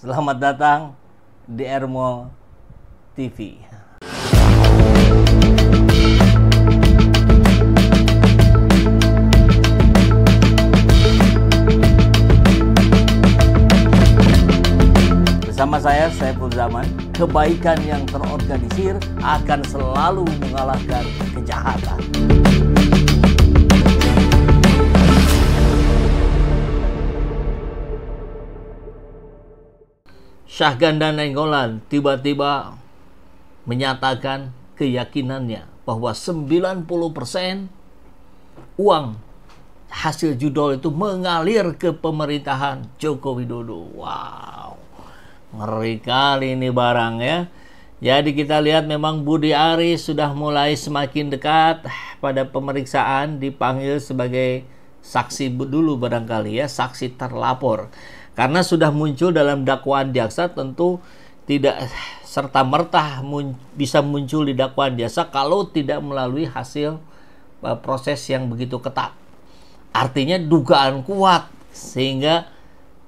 Selamat datang di Ermo TV. Bersama saya, Saiful Zaman, kebaikan yang terorganisir akan selalu mengalahkan kejahatan. Syahganda Nainggolan tiba-tiba menyatakan keyakinannya bahwa 90% uang hasil judol itu mengalir ke pemerintahan Joko Widodo. Wow, ngeri kali ini barang ya. Jadi kita lihat memang Budi Ari sudah mulai semakin dekat pada pemeriksaan, dipanggil sebagai saksi dulu barangkali ya, saksi terlapor. Karena sudah muncul dalam dakwaan jaksa, tentu tidak serta-merta bisa muncul di dakwaan jaksa kalau tidak melalui hasil proses yang begitu ketat. Artinya dugaan kuat sehingga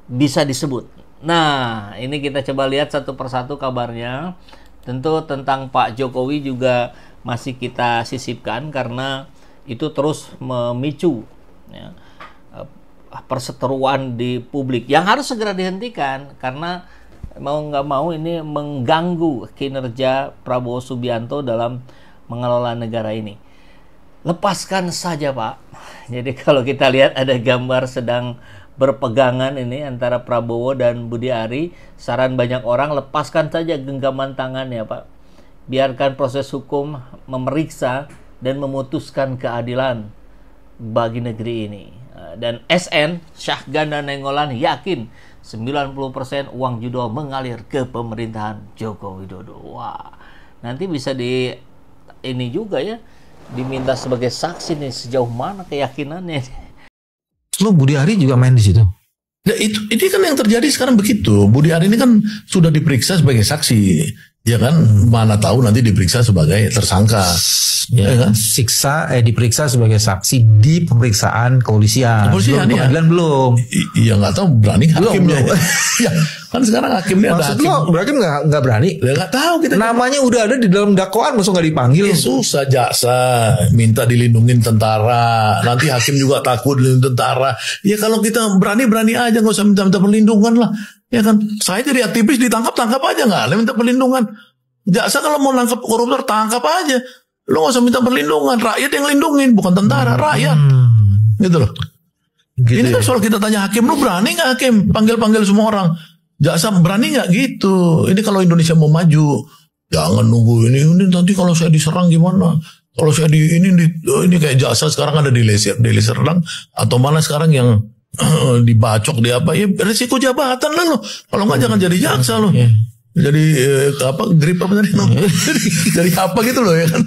bisa disebut. Nah, ini kita coba lihat satu persatu kabarnya. Tentu tentang Pak Jokowi juga masih kita sisipkan karena itu terus memicu ya, perseteruan di publik yang harus segera dihentikan karena mau nggak mau ini mengganggu kinerja Prabowo Subianto dalam mengelola negara ini. Lepaskan saja, Pak. Jadi kalau kita lihat ada gambar sedang berpegangan ini antara Prabowo dan Budi Ari, saran banyak orang lepaskan saja genggaman tangannya, Pak. Biarkan proses hukum memeriksa dan memutuskan keadilan bagi negeri ini. Dan SN, Syahganda Nainggolan, yakin 90% uang judol mengalir ke pemerintahan Joko Widodo. Wah, nanti bisa ini juga ya, diminta sebagai saksi nih sejauh mana keyakinannya. Lo Budi Ari juga main di situ. Ya, ini kan yang terjadi sekarang begitu. Budi Ari ini kan sudah diperiksa sebagai saksi, ya kan? Mana tahu nanti diperiksa sebagai tersangka. Ya kan? Diperiksa sebagai saksi di pemeriksaan kepolisian. Kepolisian belum, pengadilan belum. Iya, nggak tahu berani hakimnya. Ya, kan sekarang hakimnya ada hakim. Maksud lo berarti nggak berani? Ya, nggak tahu kita. Namanya udah ada di dalam dakwaan, masuk nggak dipanggil? Susah jaksa minta dilindungin tentara. Nanti hakim juga takut dilindungin tentara. Ya kalau kita berani aja, nggak usah minta perlindungan lah. Ya kan, saya jadi aktivis ditangkap aja, nggak ada minta perlindungan. Jaksa kalau mau nangkap koruptor tangkap aja. Lo gak usah minta perlindungan, rakyat yang lindungin, bukan tentara, rakyat. Gitu loh. Gitu ini kan soal kita tanya hakim, lo berani gak hakim panggil semua orang? Jaksa berani gak gitu? Ini kalau Indonesia mau maju, jangan nunggu ini nanti kalau saya diserang gimana? Kalau saya ini kayak jaksa sekarang ada di Serdang, atau mana sekarang yang dibacok di apa? Ya risiko jabatan lah lo. Kalau nggak jangan jadi jaksa lo. Jadi grip apa tadi? Dari apa gitu loh ya kan?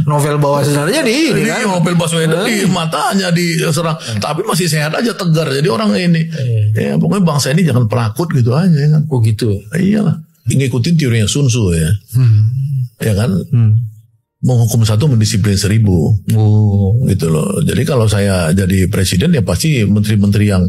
Novel Baswedan di ini kan? Novel Baswedan di matanya diserang, tapi masih sehat aja, tegar. Jadi orang ini, ya pokoknya bangsa ini jangan penakut gitu aja ya kan? Oh gitu. Iyalah, ngikutin teorinya Sun Tzu ya, ya kan? Menghukum 1 mendisiplin 1000, gitu loh. Jadi kalau saya jadi presiden ya pasti menteri-menteri yang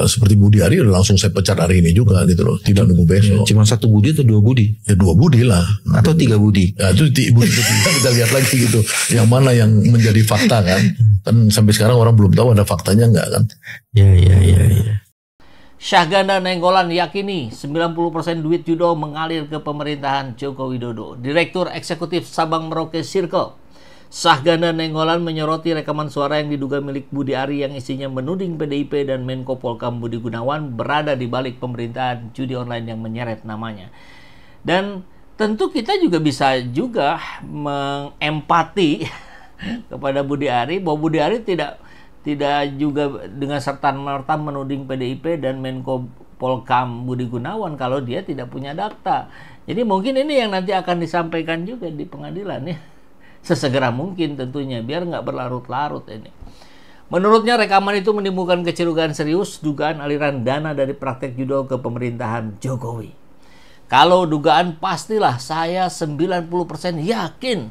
seperti Budi Ari langsung saya pecat hari ini juga gitu loh, tidak nunggu besok. Cuma 1 budi atau 2 budi? Ya 2 budi lah. Atau 3 budi? Ya itu budi ketiga kita lihat lagi gitu. Yang mana yang menjadi fakta kan? Kan sampai sekarang orang belum tahu ada faktanya nggak kan? Ya. Syahganda Nainggolan yakini 90% duit judol mengalir ke pemerintahan Joko Widodo. Direktur Eksekutif Sabang Merauke Circle, Syahganda Nainggolan menyoroti rekaman suara yang diduga milik Budi Ari yang isinya menuding PDIP dan Menko Polkam Budi Gunawan berada di balik pemerintahan judi online yang menyeret namanya. Dan tentu kita juga bisa mengempati kepada Budi Ari bahwa Budi Ari tidak juga dengan serta-merta menuding PDIP dan Menko Polkam Budi Gunawan kalau dia tidak punya data. Jadi mungkin ini yang nanti akan disampaikan juga di pengadilan ya. Sesegera mungkin tentunya, biar nggak berlarut-larut ini. Menurutnya rekaman itu menimbulkan kecurigaan serius dugaan aliran dana dari praktek judol ke pemerintahan Jokowi. Kalau dugaan pastilah saya 90% yakin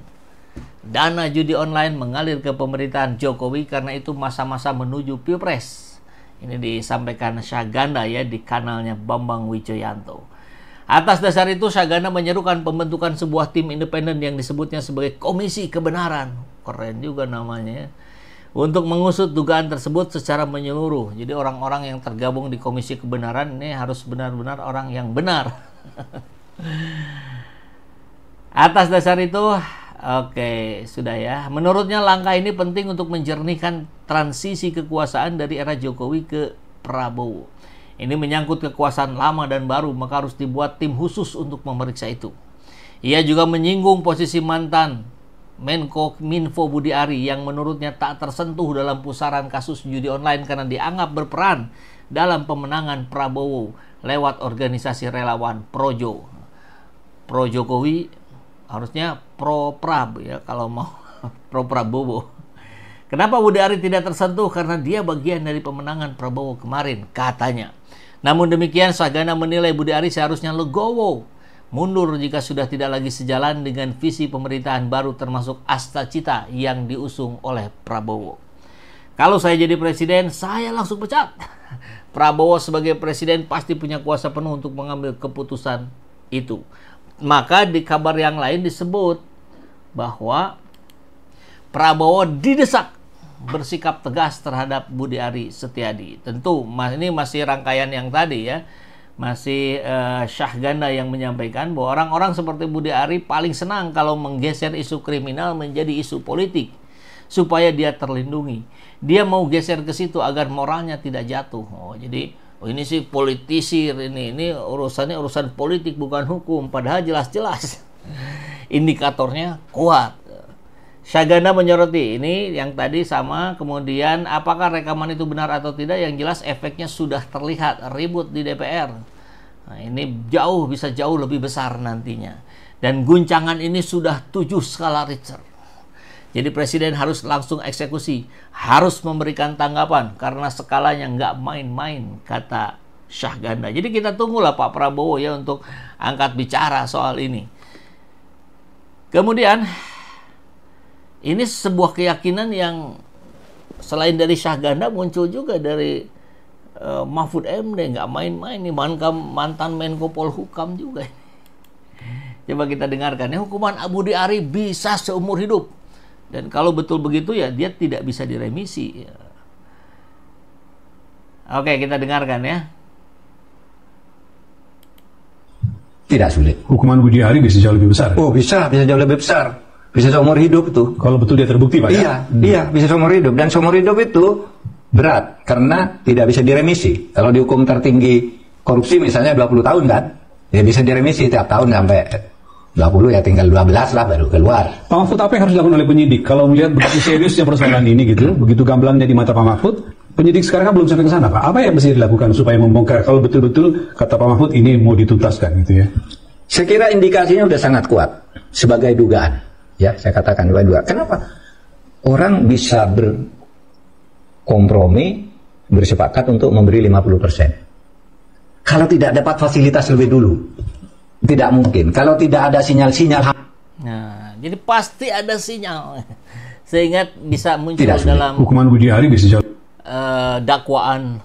dana judi online mengalir ke pemerintahan Jokowi karena itu masa-masa menuju Pilpres. Ini disampaikan Syahganda ya di kanalnya Bambang Wijoyanto. Atas dasar itu Syahganda menyerukan pembentukan sebuah tim independen yang disebutnya sebagai Komisi Kebenaran. Keren juga namanya ya. Untuk mengusut dugaan tersebut secara menyeluruh. Jadi orang-orang yang tergabung di Komisi Kebenaran ini harus benar-benar orang yang benar. Atas dasar itu, oke, sudah ya. Menurutnya langkah ini penting untuk menjernihkan transisi kekuasaan dari era Jokowi ke Prabowo. Ini menyangkut kekuasaan lama dan baru, maka harus dibuat tim khusus untuk memeriksa itu. Ia juga menyinggung posisi mantan Menko Minfo Budi Ari yang menurutnya tak tersentuh dalam pusaran kasus judi online karena dianggap berperan dalam pemenangan Prabowo lewat organisasi relawan Projo. Pro Jokowi harusnya pro Prab ya kalau mau pro Prabowo. Kenapa Budi Ari tidak tersentuh? Karena dia bagian dari pemenangan Prabowo kemarin katanya. Namun demikian Syahganda menilai Budi Ari seharusnya legowo, mundur jika sudah tidak lagi sejalan dengan visi pemerintahan baru termasuk Asta Cita yang diusung oleh Prabowo. Kalau saya jadi presiden, saya langsung pecat. Prabowo sebagai presiden pasti punya kuasa penuh untuk mengambil keputusan itu. Maka di kabar yang lain disebut bahwa Prabowo didesak bersikap tegas terhadap Budi Ari Setiadi. Tentu ini masih rangkaian yang tadi ya. Masih Syahganda yang menyampaikan bahwa orang-orang seperti Budi Ari paling senang kalau menggeser isu kriminal menjadi isu politik supaya dia terlindungi. Dia mau geser ke situ agar moralnya tidak jatuh. Jadi ini sih politisi, ini urusannya urusan politik bukan hukum, padahal jelas-jelas indikatornya kuat. Syahganda menyoroti ini yang tadi sama, kemudian apakah rekaman itu benar atau tidak, yang jelas efeknya sudah terlihat, ribut di DPR. Nah, ini bisa jauh lebih besar nantinya. Dan guncangan ini sudah 7 skala Richter. Jadi presiden harus langsung eksekusi, harus memberikan tanggapan karena skalanya nggak main-main, kata Syahganda. Jadi kita tunggulah Pak Prabowo ya untuk angkat bicara soal ini. Kemudian ini sebuah keyakinan yang selain dari Syahganda muncul juga dari Mahfud MD, nggak main-main nih, mantan Menko Polhukam juga. Coba kita dengarkan ya, hukuman Budi Ari bisa seumur hidup. Dan kalau betul begitu ya dia tidak bisa diremisi. Oke, kita dengarkan ya. Tidak sulit. Hukuman Budi Ari bisa jauh lebih besar. Oh bisa jauh lebih besar. Bisa seumur hidup tuh. Kalau betul dia terbukti Pak ya? Iya, bisa seumur hidup. Dan seumur hidup itu berat karena tidak bisa diremisi. Kalau dihukum tertinggi korupsi misalnya 20 tahun kan, ya bisa diremisi tiap tahun sampai 20 ya tinggal 12 lah baru keluar. Pak Mahfud, apa yang harus dilakukan oleh penyidik? Kalau melihat begitu seriusnya persoalan ini gitu, begitu gamblangnya di mata Pak Mahfud, penyidik sekarang kan belum sampai ke sana Pak. Apa yang mesti dilakukan supaya membongkar kalau betul-betul kata Pak Mahfud ini mau dituntaskan gitu ya? Saya kira indikasinya sudah sangat kuat sebagai dugaan. Ya, saya katakan dua-dua. Kenapa? Orang bisa berkompromi, bersepakat untuk memberi 50%. Kalau tidak dapat fasilitas lebih dulu, tidak mungkin. Kalau tidak ada sinyal-sinyal. Nah, jadi pasti ada sinyal. Sehingga bisa muncul dalam hukuman Budi Ari bisa jauh dakwaan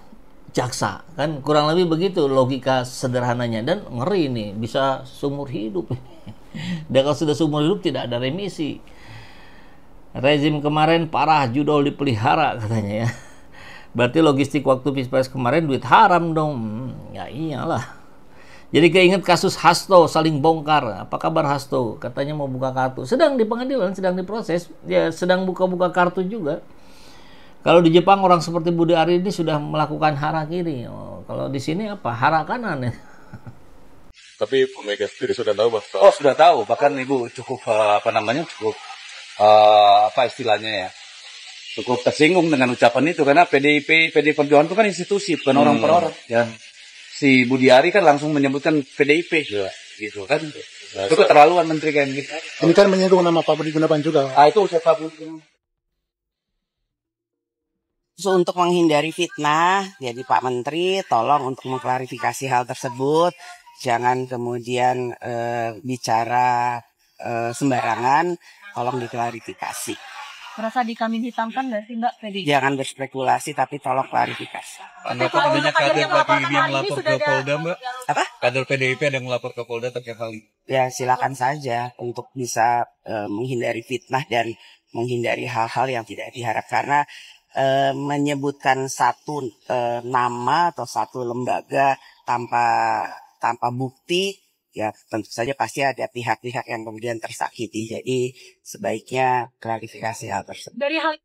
jaksa. Kan kurang lebih begitu logika sederhananya. Dan ngeri nih, bisa seumur hidup. Dan kalau sudah seumur hidup tidak ada remisi. Rezim kemarin parah, judol dipelihara katanya ya. Berarti logistik waktu Pilpres kemarin duit haram dong. Ya iyalah. Jadi keinget kasus Hasto saling bongkar. Apa kabar Hasto? Katanya mau buka kartu. Sedang di pengadilan, sedang diproses. Ya sedang buka-buka kartu juga. Kalau di Jepang orang seperti Budi Ari ini sudah melakukan hara kiri. Oh, kalau di sini apa? Hara kanan ya. Tapi Bu Mega sendiri sudah tahu Pak? Oh sudah tahu, bahkan Ibu cukup cukup apa istilahnya ya, cukup tersinggung dengan ucapan itu karena PD Perjuangan itu kan institusi bukan orang per orang. Ya. Si Budi Ari kan langsung menyebutkan PDIP gitu kan. Itu keterlaluan menteri kayak gitu. Ini kan menyinggung nama Pak Budi Gunawan juga. Itu usaha Pak Budi Gunawan. So, untuk menghindari fitnah, jadi Pak Menteri tolong untuk mengklarifikasi hal tersebut. Jangan kemudian bicara sembarangan, tolong diklarifikasi. merasa dikambing hitamkan nggak sih Mbak PDIP? Jangan berspekulasi tapi tolong klarifikasi. Anggapan adanya kader PDIP yang melapor ke Polda, Mbak? Apa? Kader PDIP ada yang melapor ke Polda terkait hal ini? Ya silakan saja untuk bisa menghindari fitnah dan menghindari hal-hal yang tidak diharapkan. Karena menyebutkan satu nama atau satu lembaga tanpa bukti, ya tentu saja pasti ada pihak-pihak yang kemudian tersakiti. Jadi sebaiknya klarifikasi hal tersebut. Dari hal